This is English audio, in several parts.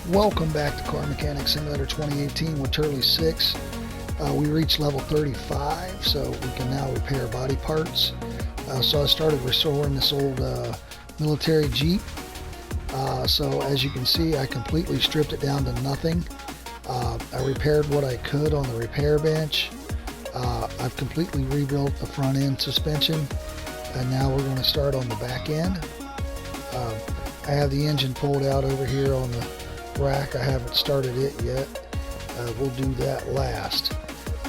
Welcome back to Car Mechanic Simulator 2018 with Turley 6. We reached level 35, so we can now repair body parts. So I started restoring this old military Jeep. So as you can see, I completely stripped it down to nothing. I repaired what I could on the repair bench. I've completely rebuilt the front end suspension, and now we're going to start on the back end. I have the engine pulled out over here on the rack. I haven't started it yet. We'll do that last.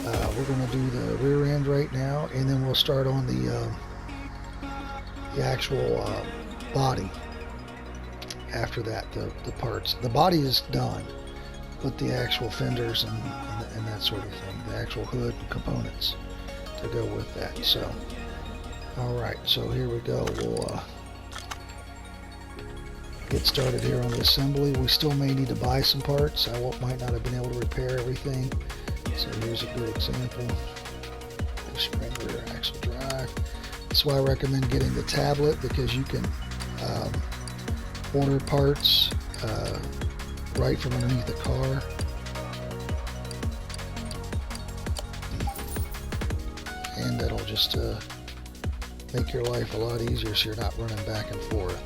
We're going to do the rear end right now, and then we'll start on the actual body after that. The parts. The body is done, but the actual fenders and that sort of thing, the actual hood and components to go with that. So alright, so here we go. We'll get started here on the assembly. We still may need to buy some parts. I might not have been able to repair everything. So here's a good example. Spring rear axle drive. That's why I recommend getting the tablet, because you can order parts right from underneath the car. And that'll just make your life a lot easier so you're not running back and forth.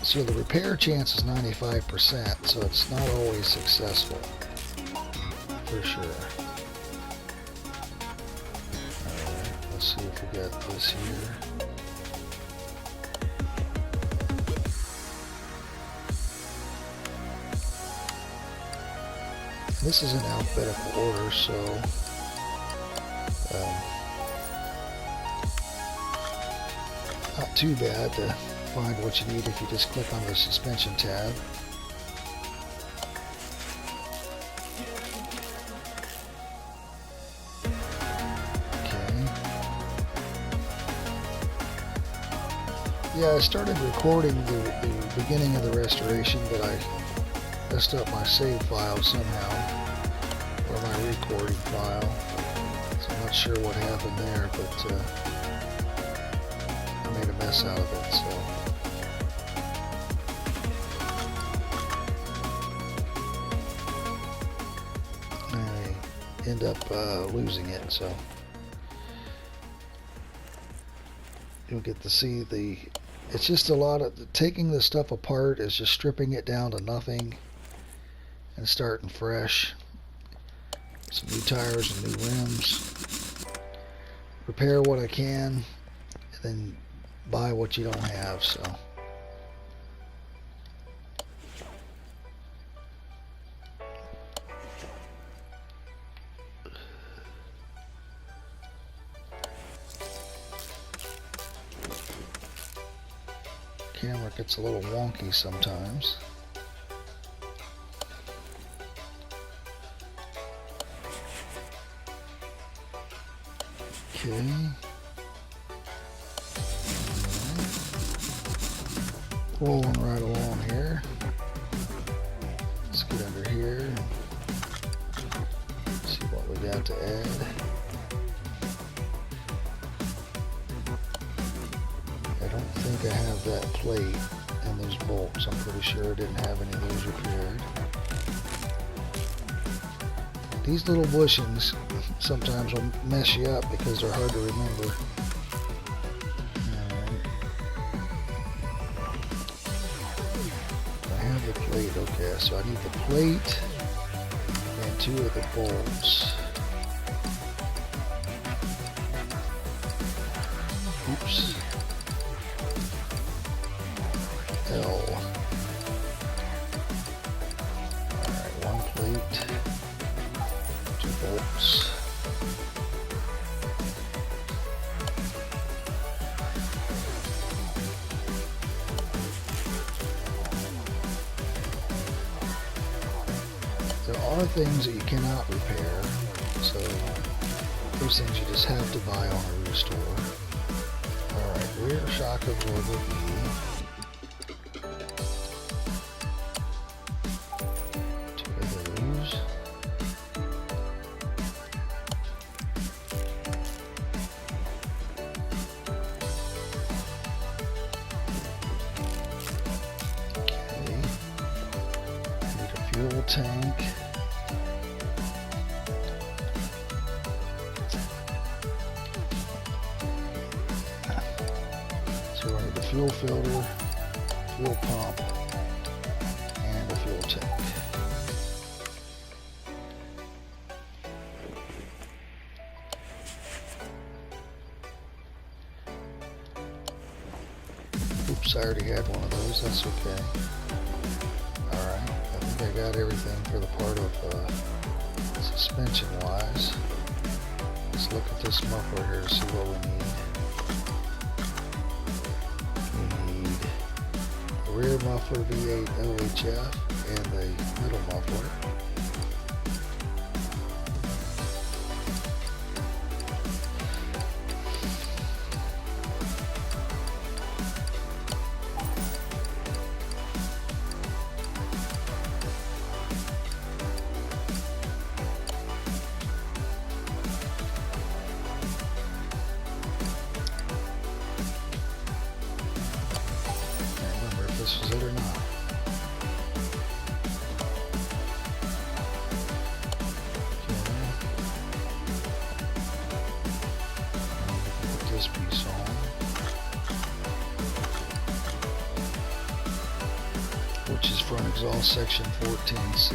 So the repair chance is 95%, so it's not always successful, for sure. Alright, let's see if we got this here. This is in alphabetical order, so not too bad to find what you need if you just click on the suspension tab. Okay. Yeah, I started recording the beginning of the restoration, but I messed up my save file somehow, or my recording file. So I'm not sure what happened there, but I made a mess out of it. So. End up losing it, so you'll get to see it's just a lot of taking the stuff apart is just stripping it down to nothing and starting fresh. Some new tires and new rims, repair what I can, and then buy what you don't have. So camera gets a little wonky sometimes. Okay. Rolling right along here. Let's get under here and see what we got to add. I don't think I have that plate and those bolts. I'm pretty sure I didn't have any of those repaired. These little bushings sometimes will mess you up because they're hard to remember. I have the plate, okay, so I need the plate and two of the bolts. Oops. L. Alright, one plate, two bolts. There are things that you cannot repair, so those things you just have to buy on a restore. Alright, rear shock absorber E. Two of those. tank. So we need the fuel filter, fuel pump, and a fuel tank. Oops, I already had one of those. That's okay. Alright, I think I got everything for the part of suspension wise. Let's look at this muffler here to see what we need. We need the rear muffler V8 OHF and the middle muffler. This is it or not. Okay. Put this piece on. Which is front exhaust section 14C.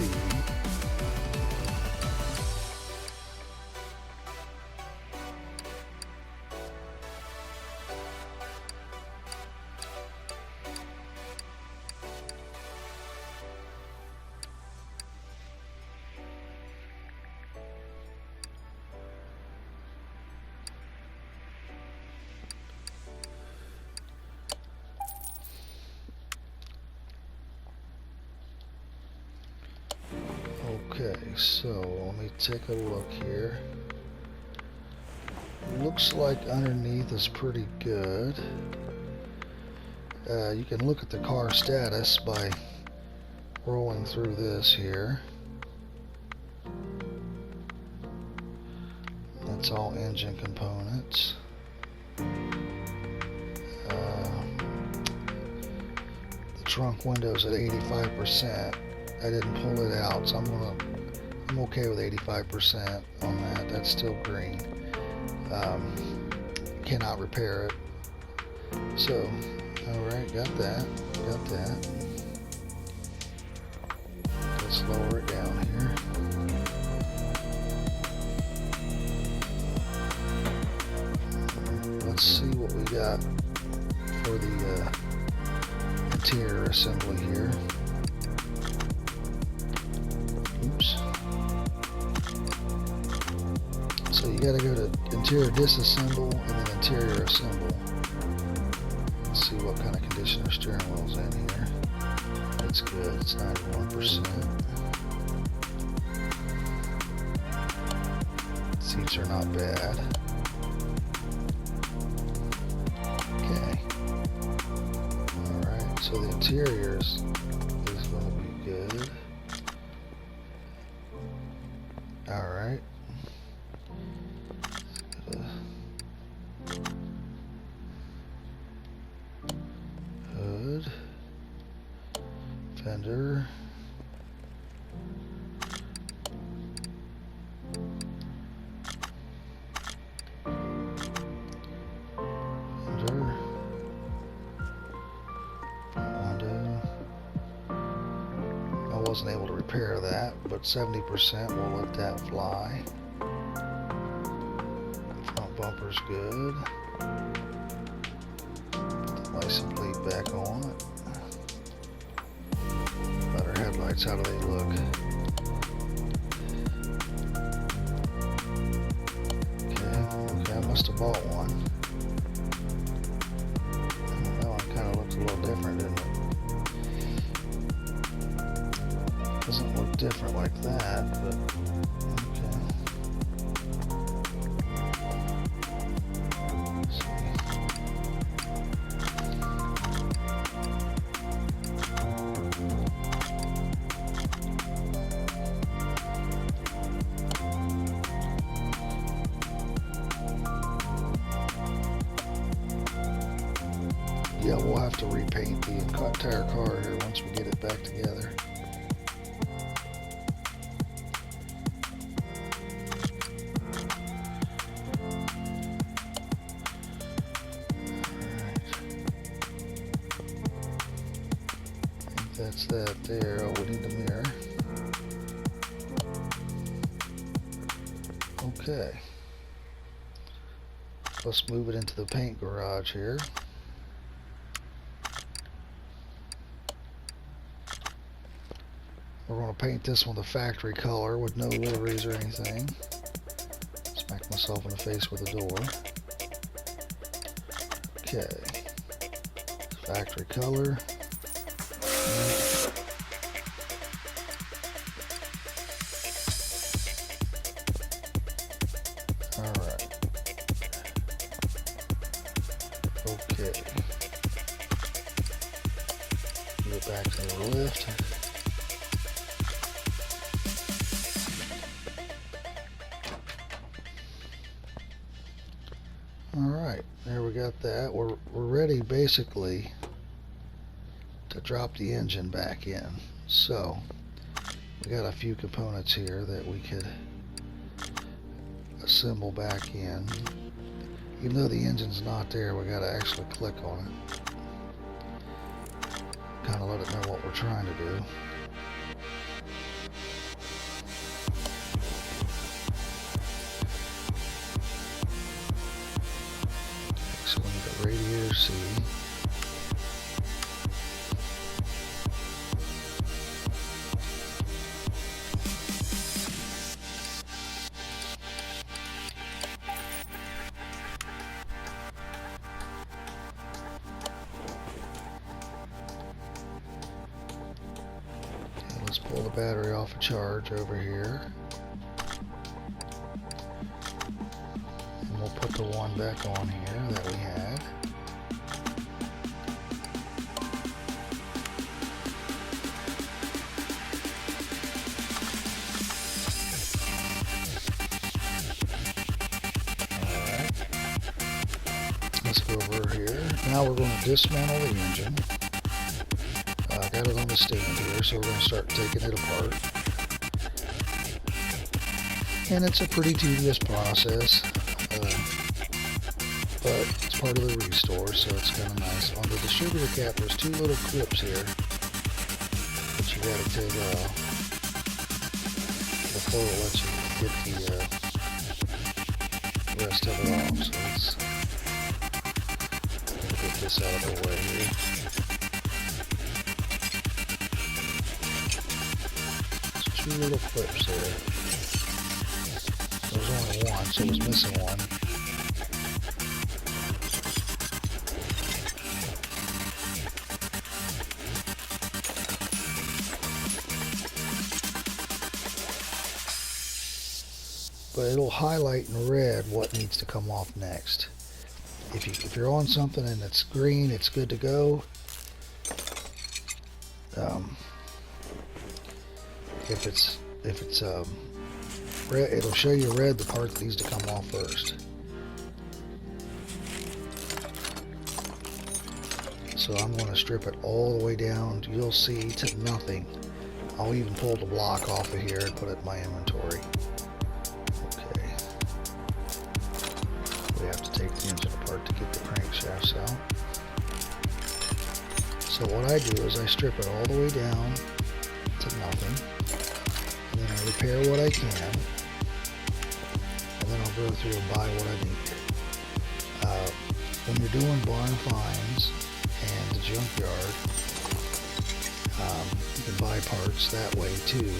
Okay, so let me take a look here. Looks like underneath is pretty good. You can look at the car status by rolling through this here. That's all engine components. The trunk window's at 85%. I didn't pull it out, so I'm okay with 85% on that. That's still green. Cannot repair it. So, alright, got that. Let's lower it down here. Let's see what we got for the interior assembly here. Oops. So you gotta go to interior disassemble and then interior assemble. Let's see what kind of condition our steering wheel's in here. It's good, it's 91%. Seats are not bad. Okay. Alright, so the interior is going to be good. Alright. Hood. Fender. Fender. Window. I wasn't able to repair that, but 70% will let that fly. Front bumper's good. Put the license plate back on it. About our headlights, how do they look? Okay, I must have bought one. That one kind of looks a little different, doesn't it? Doesn't look different like that, but okay. Let's see. Yeah, we'll have to repaint the entire car here once we get it back together. that's that there. Oh, we need the mirror. Okay. Let's move it into the paint garage here. We're going to paint this one the factory color with no liveries or anything. Smack myself in the face with a door. Okay. Factory color. Alright. Okay. Move it back to the left. Alright, there we got that. We're ready basically to drop the engine back in. So we got a few components here that we could assemble back in. Even though the engine's not there, we got to actually click on it. Kind of let it know what we're trying to do. So we need a radiator C. Let's pull the battery off a charge over here. And we'll put the one back on here that we had. Alright. Let's go over here. Now we're going to dismantle the engine. I got it on the stand here, so we're going to start taking it apart. And it's a pretty tedious process, but it's part of the restore, so it's kind of nice. On the distributor cap, there's two little clips here that you got to take off before it lets you get the rest of it off. So let's get this out of the way here. Two little clips there. There was only one, so it was missing one. But it'll highlight in red what needs to come off next. If you're on something and it's green, it's good to go. If it's red, it'll show you red, the part that needs to come off first. So I'm going to strip it all the way down, you'll see, to nothing. I'll even pull the block off of here and put it in my inventory. Okay. We have to take the engine apart to get the crankshafts out. So what I do is I strip it all the way down to nothing. And then I repair what I can, and then I'll go through and buy what I need. When you're doing barn finds and the junkyard, you can buy parts that way too.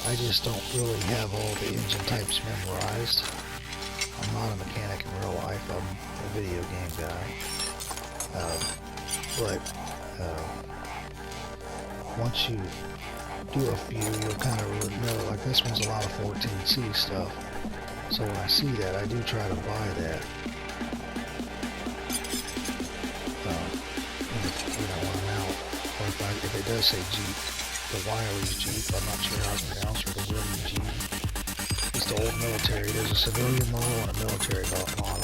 I just don't really have all the engine types memorized. I'm not a mechanic in real life, I'm a video game guy. Once you do a few, you'll kind of know, like this one's a lot of 14C stuff. So when I see that, I do try to buy that. When I'm out, or if it does say Jeep, the Wiley's Jeep, I'm not sure how it's pronounced, or the Willie Jeep. It's the old military. There's a civilian model and a military model.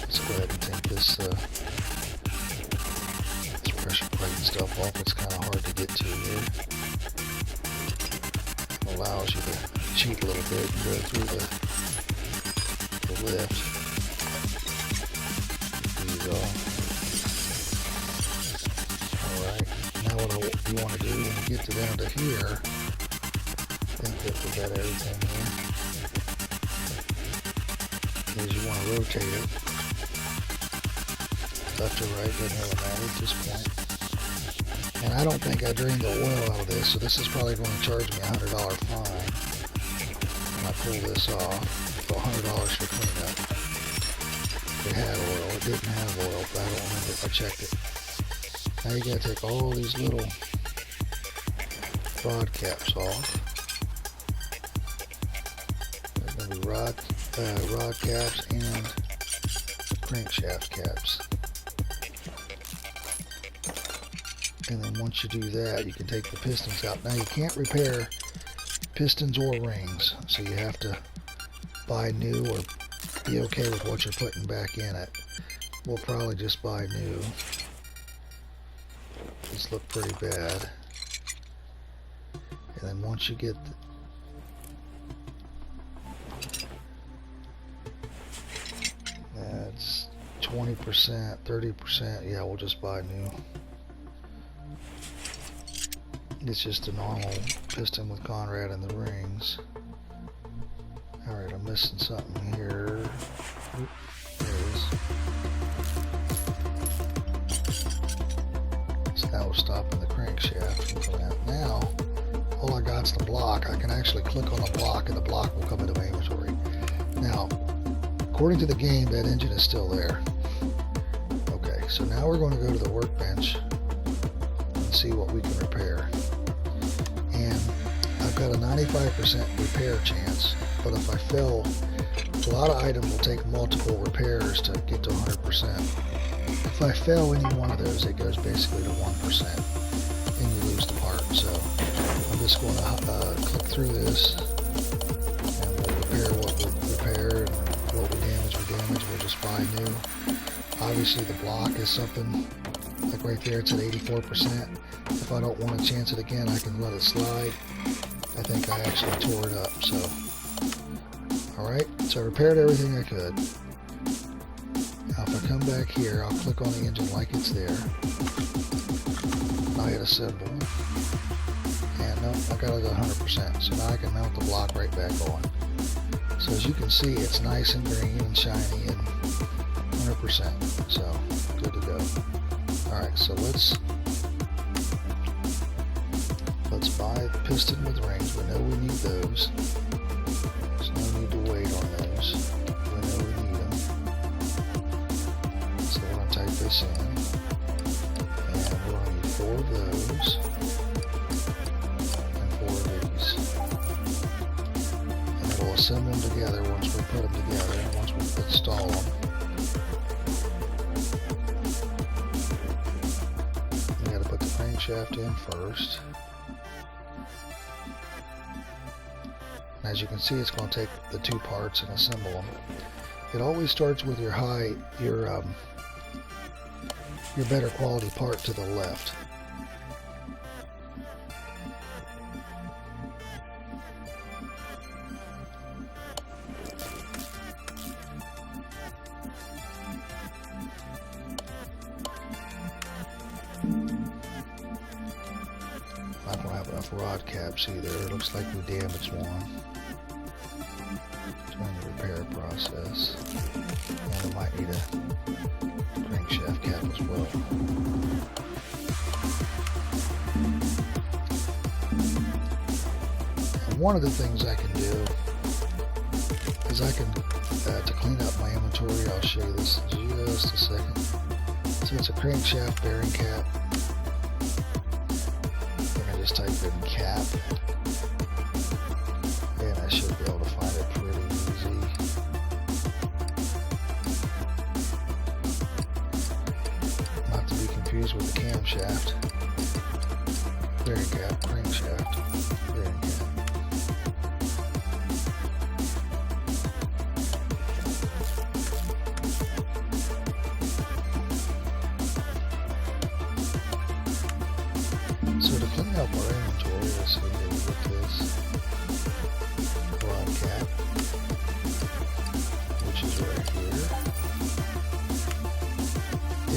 Let's go ahead and take this pressure plate and stuff off. It's kind of hard to get to here. It allows you to cheat a little bit and go through the lift. These off. Alright, now what you want to do when you get down to here, I think that we got everything here, is you want to rotate it. Left or right, doesn't really matter at this point. And I don't think I drained the oil out of this, so this is probably going to charge me a $100 fine. When I pull this off, for $100 for cleanup. It had oil, it didn't have oil, but I don't remember if I checked it. Now you gotta take all these little rod caps off. There's gonna be rod caps and crankshaft caps. And then once you do that, you can take the pistons out. Now you can't repair pistons or rings, so you have to buy new or be okay with what you're putting back in it. We'll probably just buy new. These look pretty bad. And then once you get that's 20%, 30%, yeah, we'll just buy new. It's just a normal piston with Conrad and the rings. Alright, I'm missing something here. Oop, there it is. So now we're stopping the crankshaft from coming out. Now, all I got is the block. I can actually click on the block and the block will come into my inventory. Now, according to the game, that engine is still there. Okay, so now we're going to go to the workbench and see what we can repair. And I've got a 95% repair chance, but if I fail, a lot of items will take multiple repairs to get to 100%. If I fail any one of those, it goes basically to 1%, and you lose the part. So I'm just going to click through this, and we'll repair what we repair, and what we damage, we'll just buy new. Obviously the block is something, like right there, it's at 84%. If I don't want to chance it again, I can let it slide. I think I actually tore it up, so. Alright, so I repaired everything I could. Now if I come back here, I'll click on the engine like it's there. Now I hit a symbol. And no, I got it at 100%, so now I can mount the block right back on. So as you can see, it's nice and green and shiny and 100%, so good to go. Alright, so let's buy the piston with rings. We know we need those. There's no need to wait on those. We know we need them. So we're going to type this in. And we're going to need 4 of those. And 4 of these. And it'll assemble them together once we put them together and once we install them. We got to put the crankshaft in first. As you can see, it's going to take the 2 parts and assemble them. It always starts with your better quality part to the left. I don't have enough rod caps either. It looks like we damaged one during the repair process. And we might need a crankshaft cap as well. And one of the things I can do is I can, to clean up my inventory, I'll show you this in just a second. So it's a crankshaft bearing cap. Just type in cap, and I should be able to find it pretty easy. Not to be confused with the camshaft. Bearing cap, crankshaft, bearing cap. So to clean up our inventory, let's see here, we get this rod cap, which is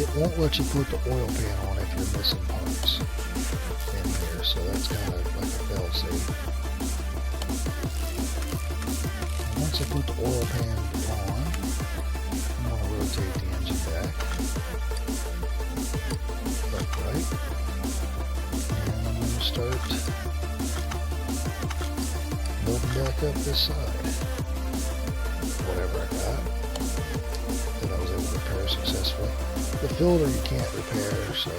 it won't let you put the oil pan on if you're missing parts in here, so that's kind of like a fail-safe. Once I put the oil pan on, I'm going to rotate the engine back upright, and I'm going to start building back up this side. Whatever I got that I was able to repair successfully. The filter you can't repair, so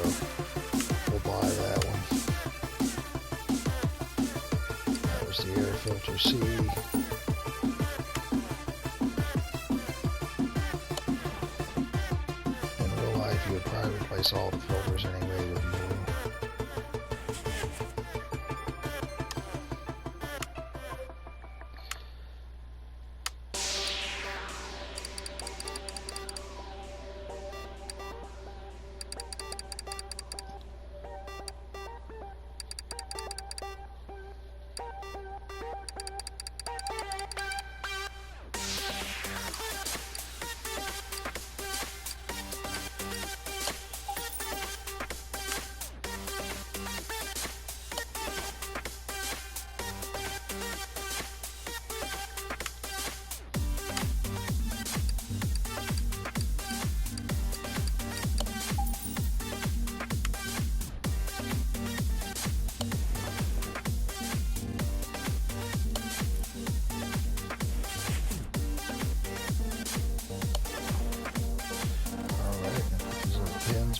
we'll buy that one. That was the air filter C. In real life, you would probably replace all the filters anyway with new.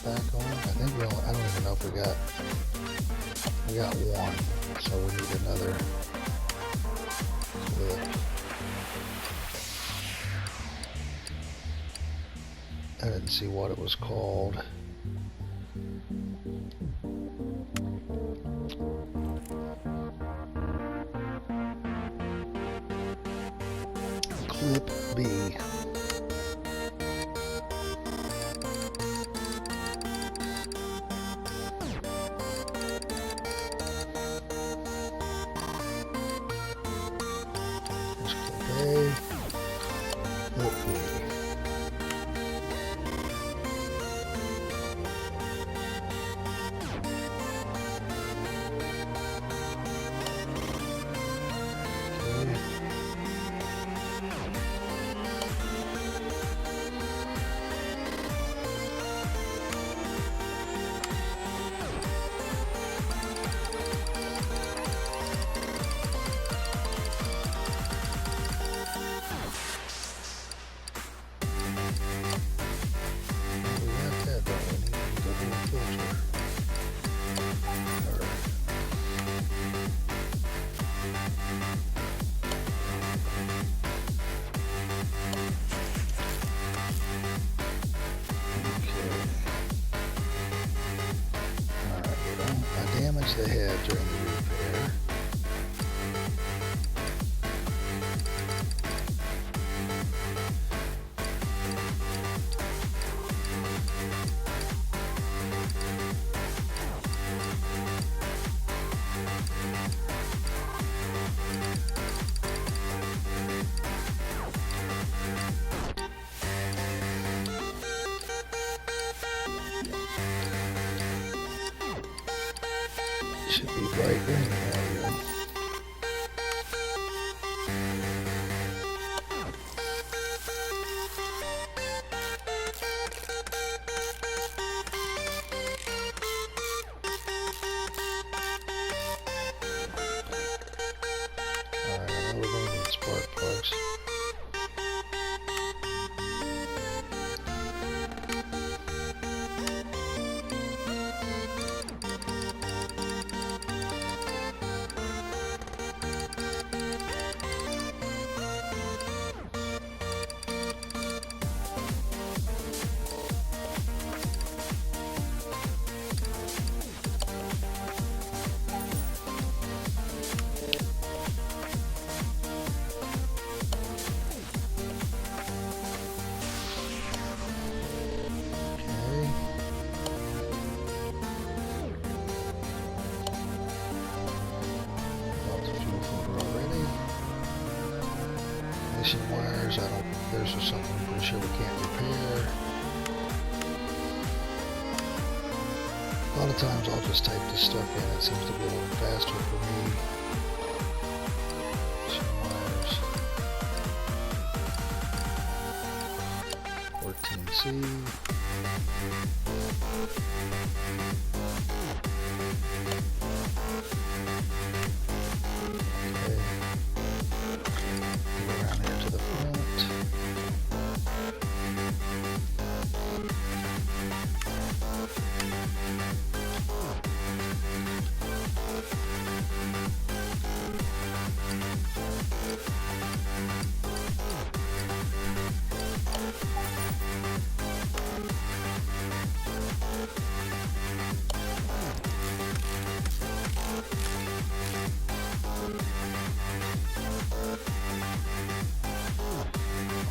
Back on. I think I don't even know if we got one, so we need another clip. I didn't see what it was called. Clip B. The head during the repair. Should be right green now. Alright, I know we're going to need spark plugs. Wires, there's something I'm pretty sure we can't repair. A lot of times I'll just type this stuff in. It seems to be a little faster for me. Some wires. 14C. Okay. Go around here to the front.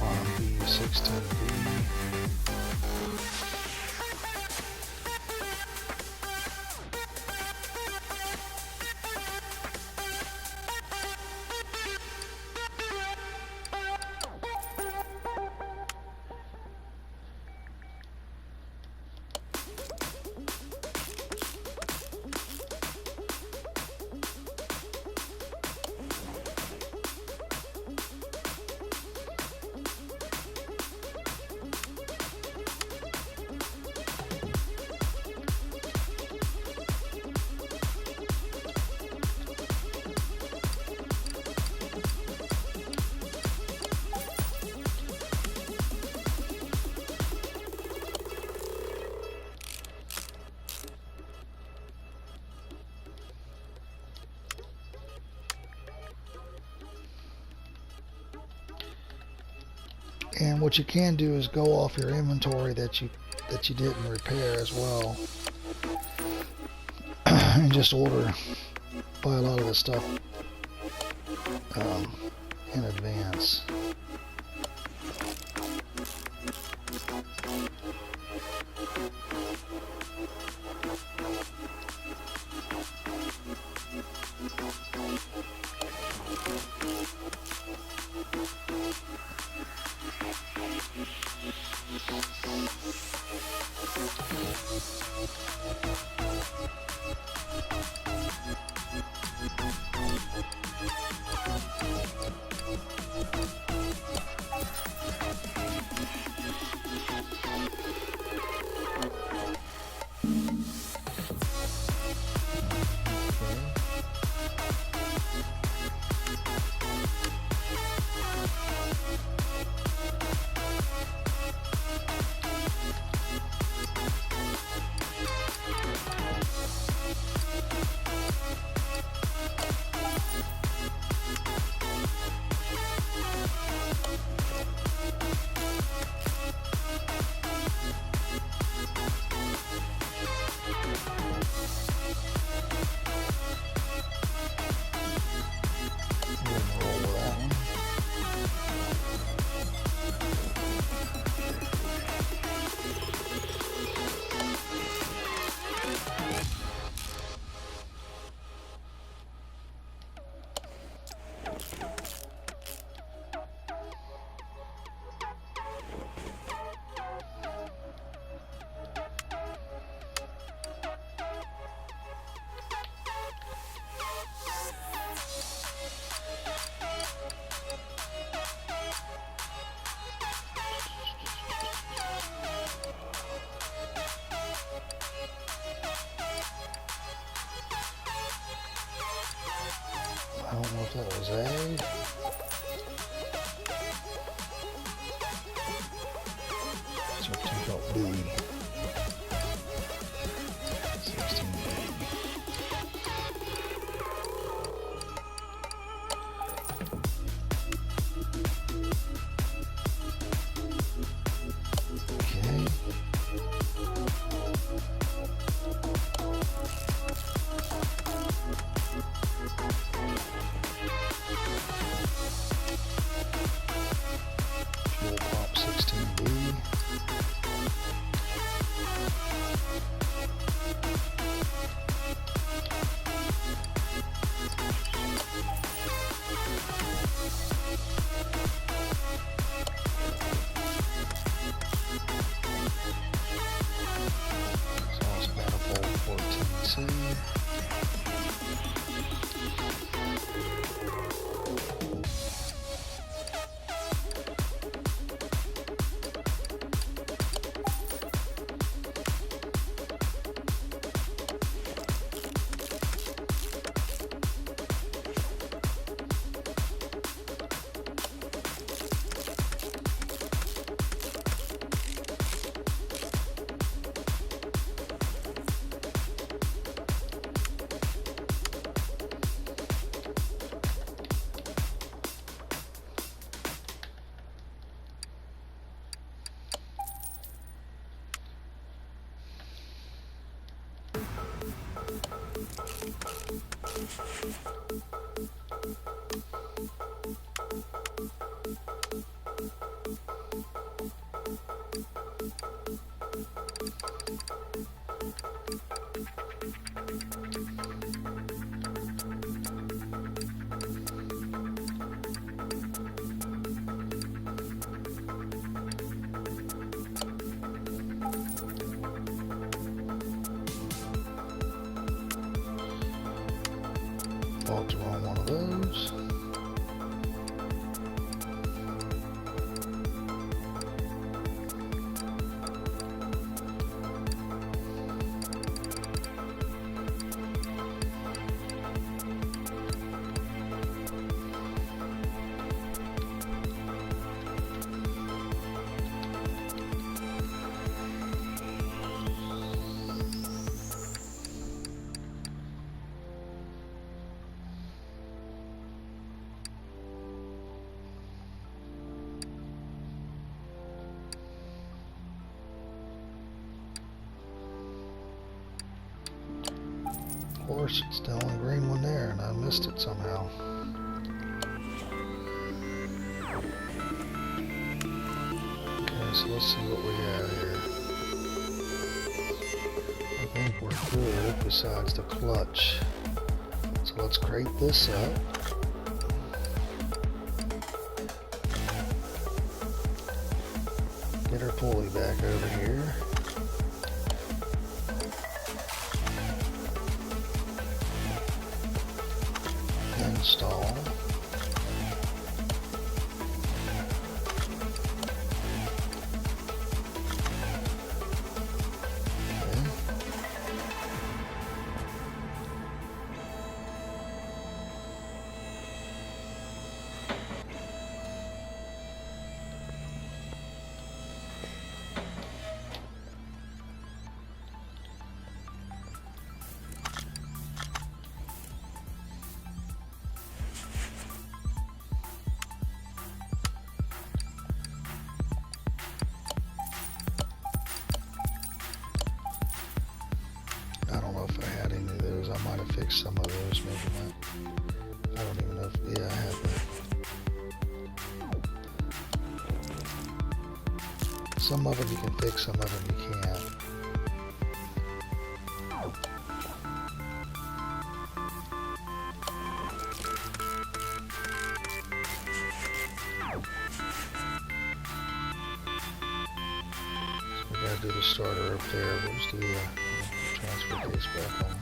On B16B. And what you can do is go off your inventory that you didn't repair as well, and just buy a lot of this stuff in advance. I don't know if that was A. So take out B. 16B. Okay. Fuel pump 16B. course, it's the only green one there, and I missed it somehow. Okay, so let's see what we have here. I think we're good besides the clutch. So let's crate this up. Get our pulley back over here. Install. Okay. I don't know if I had any of those. I might have fixed some of those, maybe not. I don't even know if, yeah, I have that. Some of them you can fix, some of them you can't. So we gotta do the starter up there. We'll just do the transfer case back on.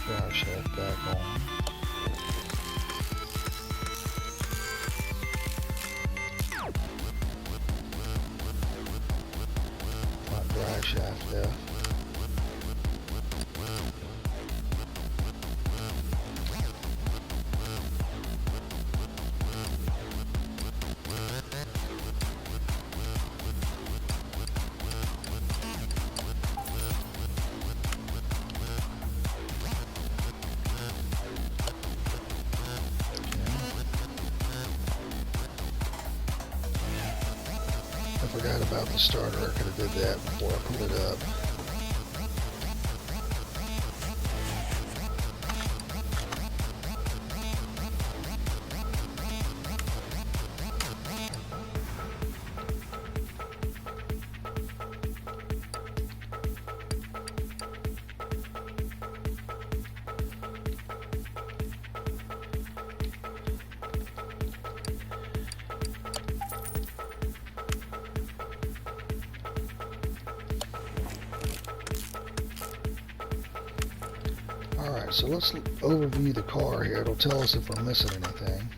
Drive shaft back on. Front drive shaft there. I forgot about the starter. I could have did that before I put it up. Alright, so let's overview the car here. It'll tell us if we're missing anything.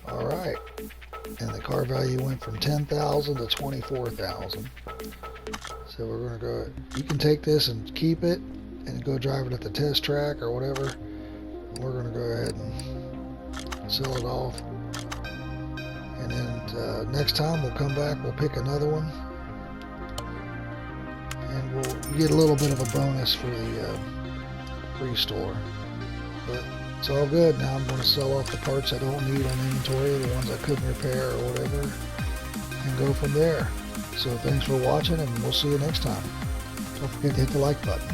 Alright, and the car value went from 10,000 to 24,000. So we're going to go, you can take this and keep it and go drive it at the test track or whatever. We're going to go ahead and sell it off, and then next time we'll come back, we'll pick another one, and we'll get a little bit of a bonus for the restore. But it's all good. Now I'm going to sell off the parts I don't need on inventory, the ones I couldn't repair or whatever, and go from there. So thanks for watching, and we'll see you next time. Don't forget to hit the like button.